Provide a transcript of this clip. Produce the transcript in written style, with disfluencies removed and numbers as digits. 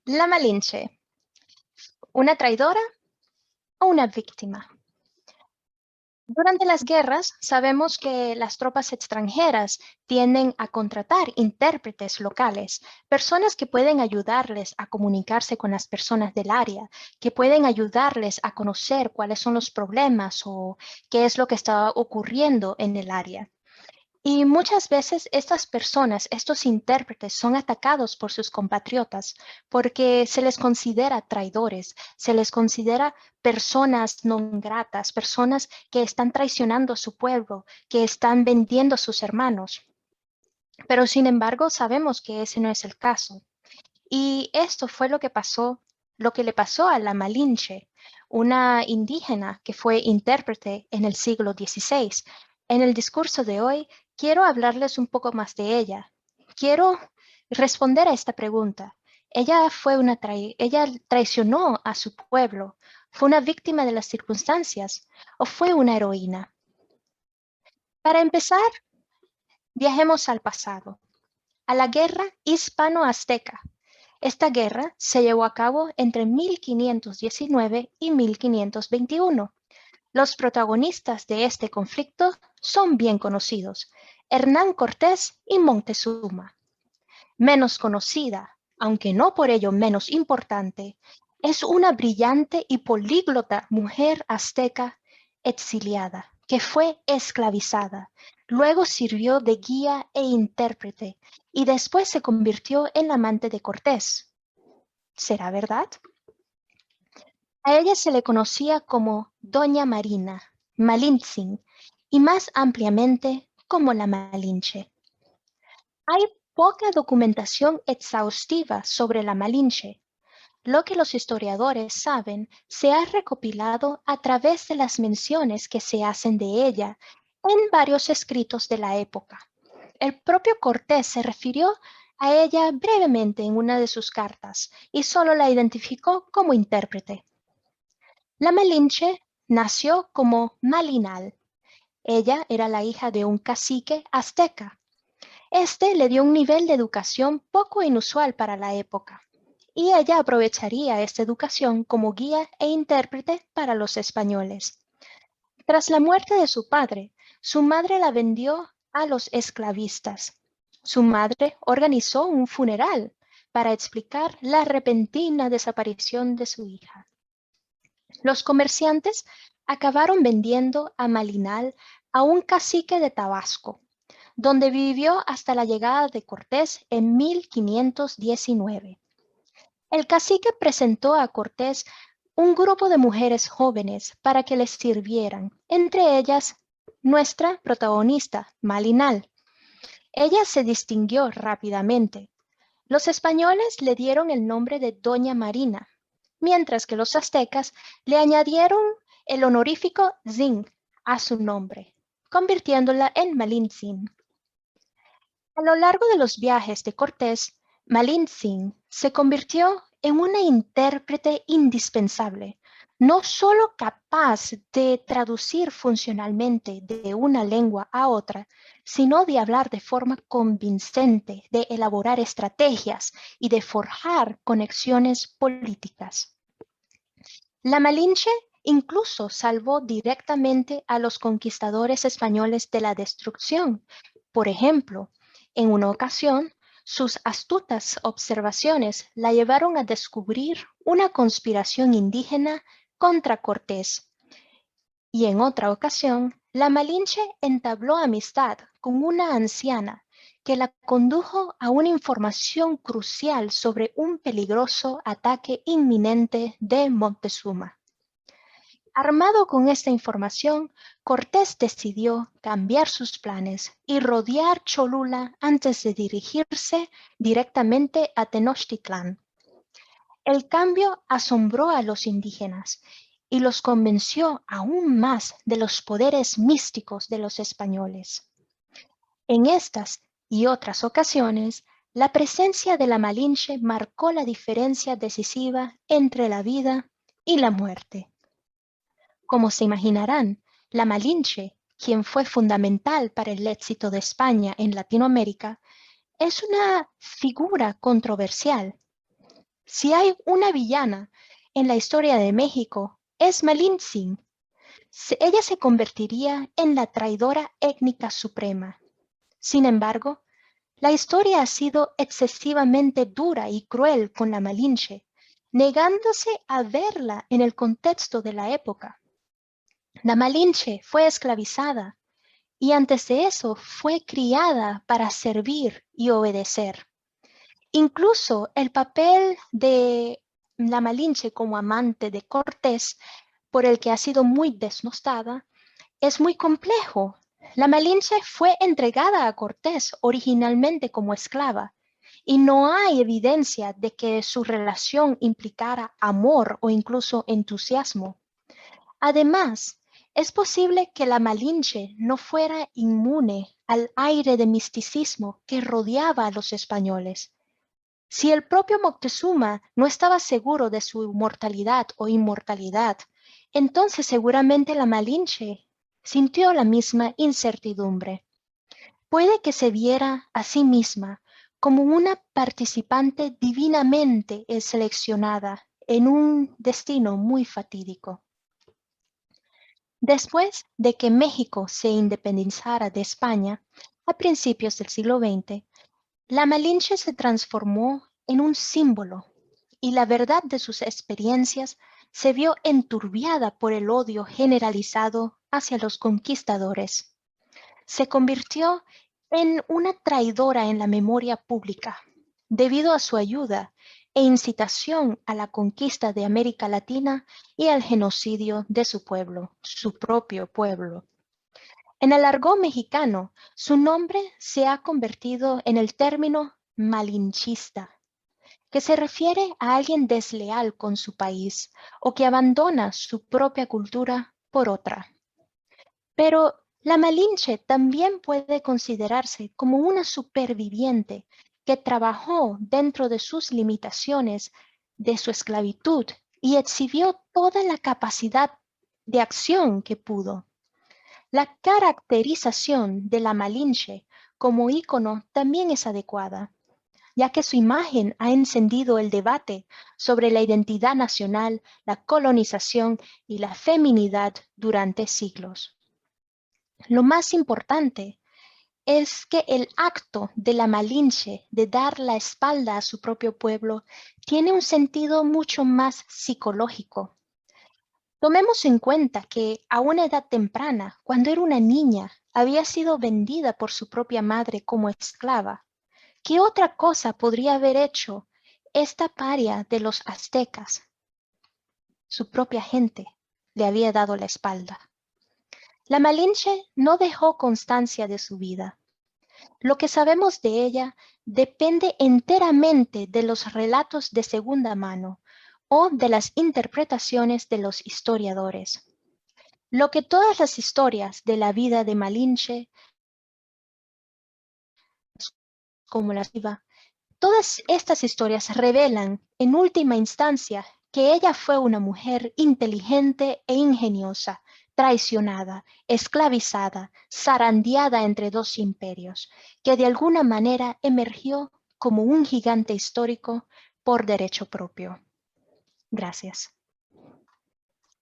La Malinche, ¿una traidora o una víctima? Durante las guerras, sabemos que las tropas extranjeras tienden a contratar intérpretes locales, personas que pueden ayudarles a comunicarse con las personas del área, que pueden ayudarles a conocer cuáles son los problemas o qué es lo que está ocurriendo en el área. Y muchas veces estas personas, estos intérpretes, son atacados por sus compatriotas porque se les considera traidores, se les considera personas no gratas, personas que están traicionando a su pueblo, que están vendiendo a sus hermanos. Pero sin embargo, sabemos que ese no es el caso. Y esto fue lo que pasó, lo que le pasó a la Malinche, una indígena que fue intérprete en el siglo XVI. En el discurso de hoy, quiero hablarles un poco más de ella. Quiero responder a esta pregunta. ¿Ella traicionó a su pueblo? ¿Fue una víctima de las circunstancias o fue una heroína? Para empezar, viajemos al pasado, a la guerra hispano-azteca. Esta guerra se llevó a cabo entre 1519 y 1521. Los protagonistas de este conflicto son bien conocidos: Hernán Cortés y Montezuma. Menos conocida, aunque no por ello menos importante, es una brillante y políglota mujer azteca exiliada, que fue esclavizada. Luego sirvió de guía e intérprete y después se convirtió en la amante de Cortés. ¿Será verdad? A ella se le conocía como Doña Marina, Malintzin, y más ampliamente como la Malinche. Hay poca documentación exhaustiva sobre la Malinche. Lo que los historiadores saben se ha recopilado a través de las menciones que se hacen de ella en varios escritos de la época. El propio Cortés se refirió a ella brevemente en una de sus cartas y solo la identificó como intérprete. La Malinche nació como Malinal. Ella era la hija de un cacique azteca. Este le dio un nivel de educación poco inusual para la época, y ella aprovecharía esta educación como guía e intérprete para los españoles. Tras la muerte de su padre, su madre la vendió a los esclavistas. Su madre organizó un funeral para explicar la repentina desaparición de su hija. Los comerciantes acabaron vendiendo a Malinal a un cacique de Tabasco, donde vivió hasta la llegada de Cortés en 1519. El cacique presentó a Cortés un grupo de mujeres jóvenes para que les sirvieran, entre ellas nuestra protagonista, Malinal. Ella se distinguió rápidamente. Los españoles le dieron el nombre de Doña Marina, mientras que los aztecas le añadieron el honorífico Zin a su nombre, convirtiéndola en Malintzin. A lo largo de los viajes de Cortés, Malintzin se convirtió en una intérprete indispensable, no solo capaz de traducir funcionalmente de una lengua a otra, sino de hablar de forma convincente, de elaborar estrategias y de forjar conexiones políticas. La Malinche incluso salvó directamente a los conquistadores españoles de la destrucción. Por ejemplo, en una ocasión, sus astutas observaciones la llevaron a descubrir una conspiración indígena contra Cortés. Y en otra ocasión, la Malinche entabló amistad con una anciana que la condujo a una información crucial sobre un peligroso ataque inminente de Montezuma. Armado con esta información, Cortés decidió cambiar sus planes y rodear Cholula antes de dirigirse directamente a Tenochtitlán. El cambio asombró a los indígenas y los convenció aún más de los poderes místicos de los españoles. En estas y otras ocasiones, la presencia de la Malinche marcó la diferencia decisiva entre la vida y la muerte. Como se imaginarán, la Malinche, quien fue fundamental para el éxito de España en Latinoamérica, es una figura controversial. Si hay una villana en la historia de México, es Malintzin. Ella se convertiría en la traidora étnica suprema. Sin embargo, la historia ha sido excesivamente dura y cruel con la Malinche, negándose a verla en el contexto de la época. La Malinche fue esclavizada y antes de eso fue criada para servir y obedecer. Incluso el papel de la Malinche como amante de Cortés, por el que ha sido muy desnostada, es muy complejo. La Malinche fue entregada a Cortés originalmente como esclava y no hay evidencia de que su relación implicara amor o incluso entusiasmo. Además, es posible que la Malinche no fuera inmune al aire de misticismo que rodeaba a los españoles. Si el propio Moctezuma no estaba seguro de su mortalidad o inmortalidad, entonces seguramente la Malinche sintió la misma incertidumbre. Puede que se viera a sí misma como una participante divinamente seleccionada en un destino muy fatídico. Después de que México se independizara de España a principios del siglo XX, la Malinche se transformó en un símbolo y la verdad de sus experiencias se vio enturbiada por el odio generalizado hacia los conquistadores. Se convirtió en una traidora en la memoria pública debido a su ayuda e incitación a la conquista de América Latina y al genocidio de su pueblo, su propio pueblo. En el argot mexicano, su nombre se ha convertido en el término malinchista, que se refiere a alguien desleal con su país o que abandona su propia cultura por otra. Pero la Malinche también puede considerarse como una superviviente que trabajó dentro de sus limitaciones de su esclavitud y exhibió toda la capacidad de acción que pudo. La caracterización de la Malinche como ícono también es adecuada, ya que su imagen ha encendido el debate sobre la identidad nacional, la colonización y la feminidad durante siglos. Lo más importante es que el acto de la Malinche de dar la espalda a su propio pueblo tiene un sentido mucho más psicológico. Tomemos en cuenta que a una edad temprana, cuando era una niña, había sido vendida por su propia madre como esclava. ¿Qué otra cosa podría haber hecho esta paria de los aztecas? Su propia gente le había dado la espalda. La Malinche no dejó constancia de su vida. Lo que sabemos de ella depende enteramente de los relatos de segunda mano o de las interpretaciones de los historiadores. Lo que todas las historias de la vida de Malinche, como la viva, todas estas historias revelan, en última instancia, que ella fue una mujer inteligente e ingeniosa, traicionada, esclavizada, zarandeada entre dos imperios, que de alguna manera emergió como un gigante histórico por derecho propio. Gracias.